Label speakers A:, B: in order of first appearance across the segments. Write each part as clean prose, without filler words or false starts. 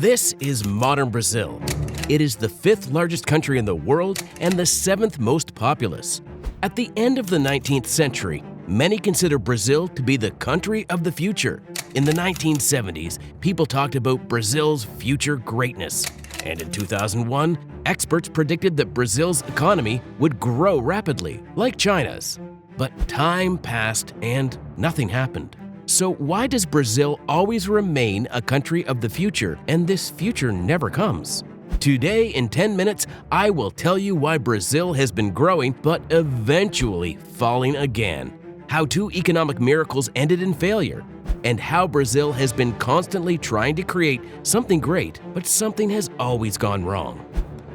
A: This is modern Brazil. It is the 5th largest country in the world and the 7th most populous. At the end of the 19th century, many consider Brazil to be the country of the future. In the 1970s, people talked about Brazil's future greatness. And in 2001, experts predicted that Brazil's economy would grow rapidly, like China's. But time passed and nothing happened. So why does Brazil always remain a country of the future and this future never comes? Today, in 10 minutes, I will tell you why Brazil has been growing but eventually falling again, how 2 economic miracles ended in failure, and how Brazil has been constantly trying to create something great, but something has always gone wrong.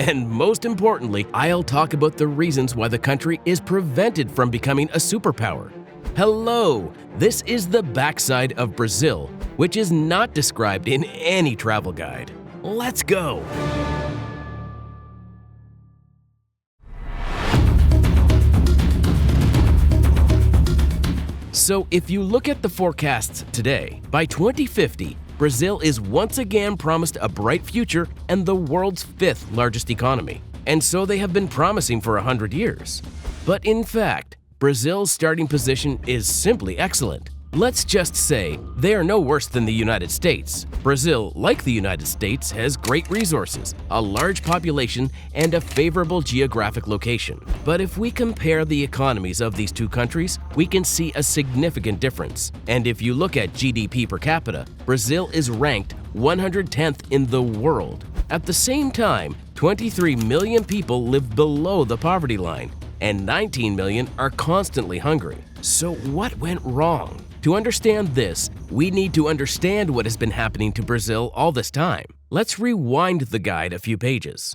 A: And most importantly, I'll talk about the reasons why the country is prevented from becoming a superpower. Hello, this is the backside of Brazil, which is not described in any travel guide. Let's go! So if you look at the forecasts today, by 2050, Brazil is once again promised a bright future and the world's 5th largest economy. And so they have been promising for 100 years. But in fact, Brazil's starting position is simply excellent. Let's just say they are no worse than the United States. Brazil, like the United States, has great resources, a large population, and a favorable geographic location. But if we compare the economies of these 2 countries, we can see a significant difference. And if you look at GDP per capita, Brazil is ranked 110th in the world. At the same time, 23 million people live below the poverty line, and 19 million are constantly hungry. So what went wrong? To understand this, we need to understand what has been happening to Brazil all this time. Let's rewind the guide a few pages.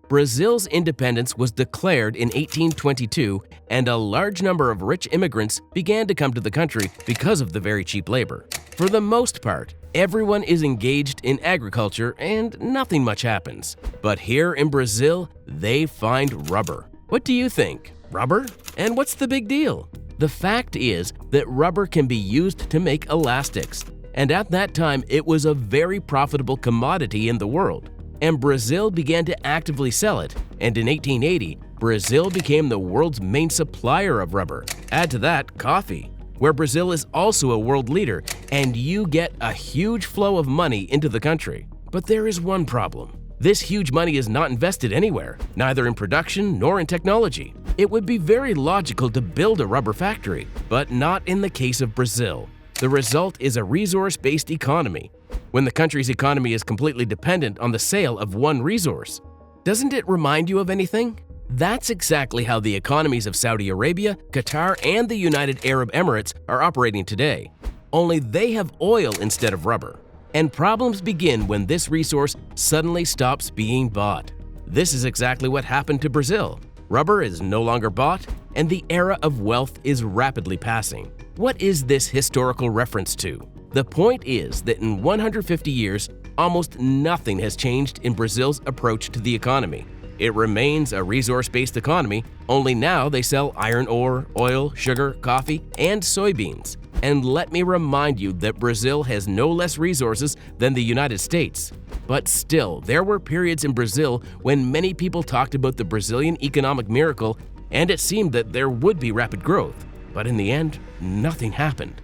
A: Brazil's independence was declared in 1822, and a large number of rich immigrants began to come to the country because of the very cheap labor. For the most part, everyone is engaged in agriculture and nothing much happens. But here in Brazil, they find rubber. What do you think? Rubber? And what's the big deal? The fact is that rubber can be used to make elastics, and at that time it was a very profitable commodity in the world. And Brazil began to actively sell it, and in 1880, Brazil became the world's main supplier of rubber. Add to that coffee, where Brazil is also a world leader, and you get a huge flow of money into the country. But there is one problem. This huge money is not invested anywhere, neither in production nor in technology. It would be very logical to build a rubber factory, but not in the case of Brazil. The result is a resource-based economy, when the country's economy is completely dependent on the sale of one resource. Doesn't it remind you of anything? That's exactly how the economies of Saudi Arabia, Qatar, and the United Arab Emirates are operating today. Only they have oil instead of rubber. And problems begin when this resource suddenly stops being bought. This is exactly what happened to Brazil. Rubber is no longer bought, and the era of wealth is rapidly passing. What is this historical reference to? The point is that in 150 years, almost nothing has changed in Brazil's approach to the economy. It remains a resource-based economy, only now they sell iron ore, oil, sugar, coffee, and soybeans. And let me remind you that Brazil has no less resources than the United States. But still, there were periods in Brazil when many people talked about the Brazilian economic miracle, and it seemed that there would be rapid growth. But in the end, nothing happened.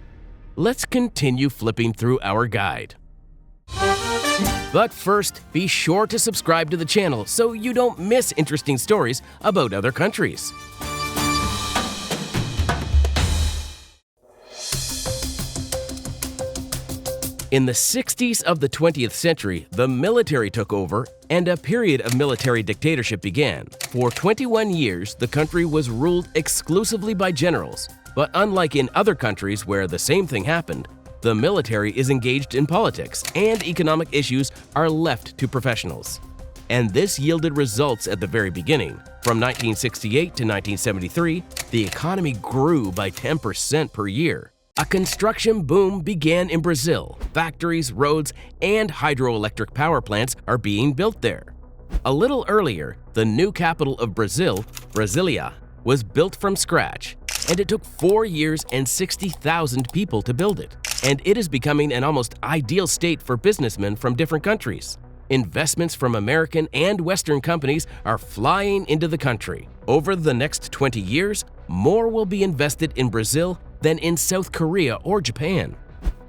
A: Let's continue flipping through our guide. But first, be sure to subscribe to the channel so you don't miss interesting stories about other countries. In the 60s of the 20th century, the military took over and a period of military dictatorship began. For 21 years, the country was ruled exclusively by generals. But unlike in other countries where the same thing happened, the military is engaged in politics and economic issues are left to professionals. And this yielded results at the very beginning. From 1968 to 1973, the economy grew by 10% per year. A construction boom began in Brazil. Factories, roads, and hydroelectric power plants are being built there. A little earlier, the new capital of Brazil, Brasilia, was built from scratch, and it took 4 years and 60,000 people to build it. And it is becoming an almost ideal state for businessmen from different countries. Investments from American and Western companies are flying into the country. Over the next 20 years, more will be invested in Brazil than in South Korea or Japan.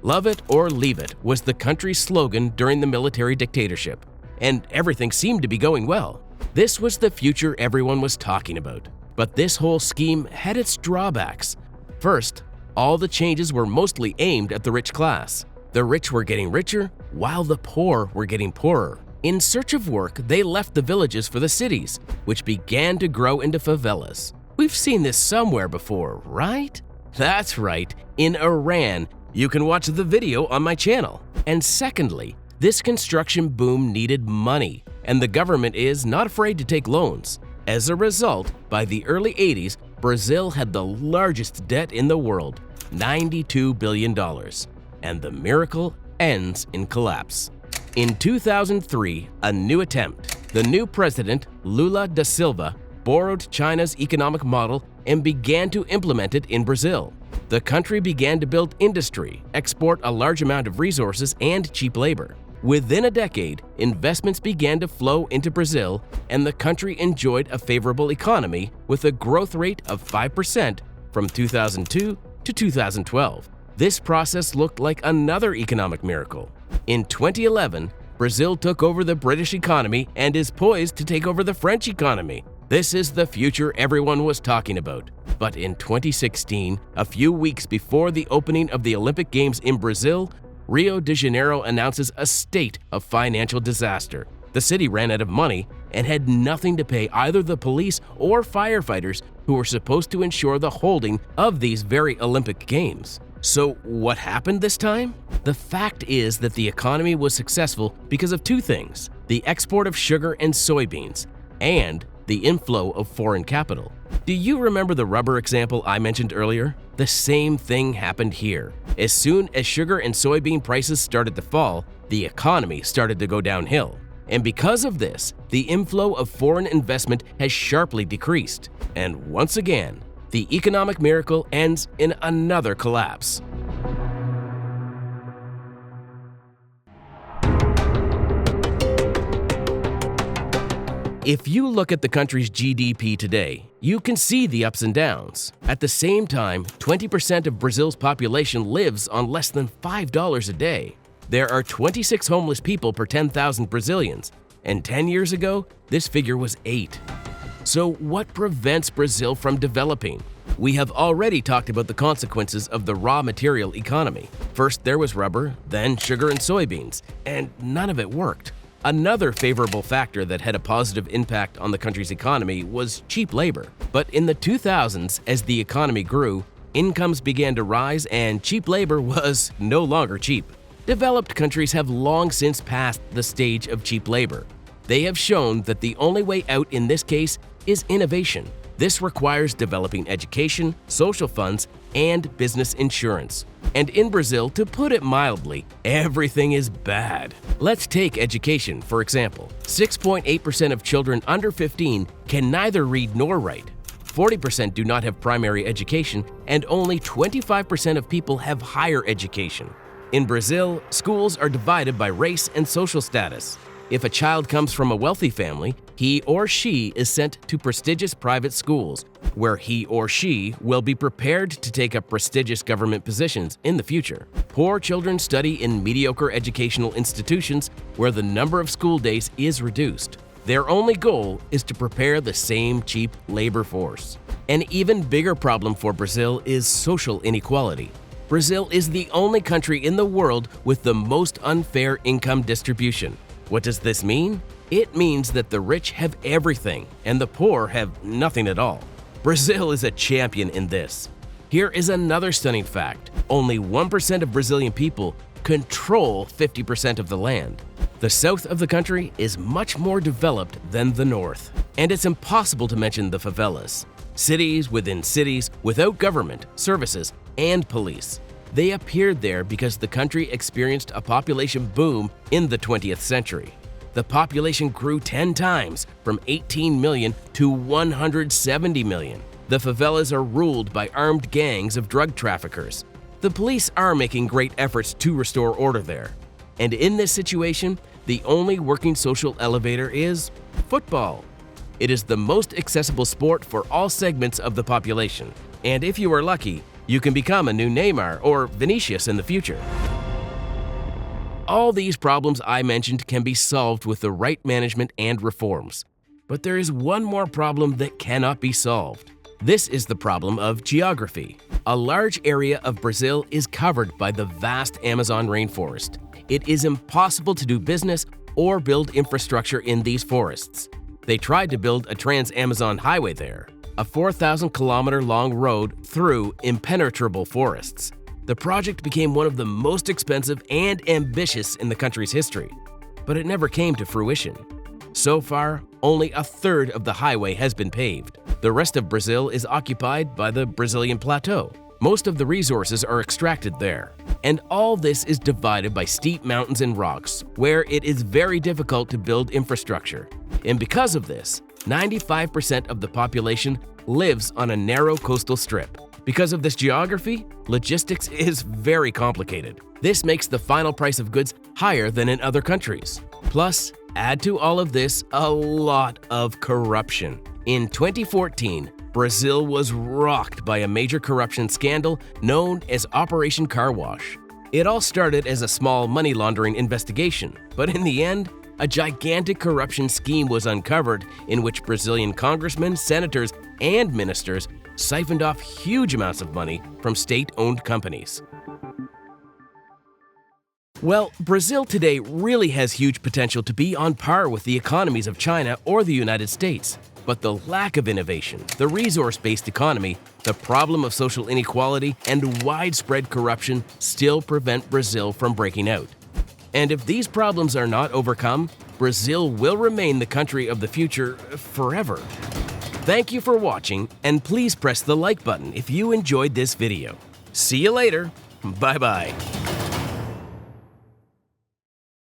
A: Love it or leave it was the country's slogan during the military dictatorship, and everything seemed to be going well. This was the future everyone was talking about. But this whole scheme had its drawbacks. First, all the changes were mostly aimed at the rich class. The rich were getting richer, while the poor were getting poorer. In search of work, they left the villages for the cities, which began to grow into favelas. We've seen this somewhere before, right? That's right, in Iran. You can watch the video on my channel. And secondly, this construction boom needed money, and the government is not afraid to take loans. As a result, by the early 80s, Brazil had the largest debt in the world, $92 billion, and the miracle ends in collapse. In 2003, a new attempt. The new president, Lula da Silva, borrowed China's economic model and began to implement it in Brazil. The country began to build industry, export a large amount of resources and cheap labor. Within a decade, investments began to flow into Brazil, and the country enjoyed a favorable economy with a growth rate of 5% from 2002 to 2012. This process looked like another economic miracle. In 2011, Brazil took over the British economy and is poised to take over the French economy. This is the future everyone was talking about. But in 2016, a few weeks before the opening of the Olympic Games in Brazil, Rio de Janeiro announces a state of financial disaster. The city ran out of money and had nothing to pay either the police or firefighters who were supposed to ensure the holding of these very Olympic Games. So what happened this time? The fact is that the economy was successful because of two things: the export of sugar and soybeans, and the inflow of foreign capital. Do you remember the rubber example I mentioned earlier? The same thing happened here. As soon as sugar and soybean prices started to fall, the economy started to go downhill. And because of this, the inflow of foreign investment has sharply decreased. And once again, the economic miracle ends in another collapse. If you look at the country's GDP today, you can see the ups and downs. At the same time, 20% of Brazil's population lives on less than $5 a day. There are 26 homeless people per 10,000 Brazilians, and 10 years ago, this figure was 8. So what prevents Brazil from developing? We have already talked about the consequences of the raw material economy. First there was rubber, then sugar and soybeans, and none of it worked. Another favorable factor that had a positive impact on the country's economy was cheap labor. But in the 2000s, as the economy grew, incomes began to rise and cheap labor was no longer cheap. Developed countries have long since passed the stage of cheap labor. They have shown that the only way out in this case is innovation. This requires developing education, social funds, and business insurance. And in Brazil, to put it mildly, everything is bad. Let's take education, for example. 6.8% of children under 15 can neither read nor write. 40% do not have primary education, and only 25% of people have higher education. In Brazil, schools are divided by race and social status. If a child comes from a wealthy family, he or she is sent to prestigious private schools, where he or she will be prepared to take up prestigious government positions in the future. Poor children study in mediocre educational institutions where the number of school days is reduced. Their only goal is to prepare the same cheap labor force. An even bigger problem for Brazil is social inequality. Brazil is the only country in the world with the most unfair income distribution. What does this mean? It means that the rich have everything and the poor have nothing at all. Brazil is a champion in this. Here is another stunning fact. Only 1% of Brazilian people control 50% of the land. The south of the country is much more developed than the north. And it's impossible to mention the favelas. Cities within cities without government, services, and police. They appeared there because the country experienced a population boom in the 20th century. The population grew 10 times, from 18 million to 170 million. The favelas are ruled by armed gangs of drug traffickers. The police are making great efforts to restore order there. And in this situation, the only working social elevator is football. It is the most accessible sport for all segments of the population. And if you are lucky, you can become a new Neymar or Vinicius in the future. All these problems I mentioned can be solved with the right management and reforms. But there is one more problem that cannot be solved. This is the problem of geography. A large area of Brazil is covered by the vast Amazon rainforest. It is impossible to do business or build infrastructure in these forests. They tried to build a trans-Amazon highway there, a 4,000-kilometer-long road through impenetrable forests. The project became one of the most expensive and ambitious in the country's history, but it never came to fruition. So far, only a third of the highway has been paved. The rest of Brazil is occupied by the Brazilian plateau. Most of the resources are extracted there, and all this is divided by steep mountains and rocks, where it is very difficult to build infrastructure. And because of this, 95% of the population lives on a narrow coastal strip. Because of this geography, logistics is very complicated. This makes the final price of goods higher than in other countries. Plus, add to all of this a lot of corruption. In 2014, Brazil was rocked by a major corruption scandal known as Operation Car Wash. It all started as a small money laundering investigation, but in the end, a gigantic corruption scheme was uncovered in which Brazilian congressmen, senators, and ministers siphoned off huge amounts of money from state-owned companies. Well, Brazil today really has huge potential to be on par with the economies of China or the United States. But the lack of innovation, the resource-based economy, the problem of social inequality, and widespread corruption still prevent Brazil from breaking out. And if these problems are not overcome, Brazil will remain the country of the future forever. Thank you for watching, and please press the like button if you enjoyed this video. See you later. Bye-bye.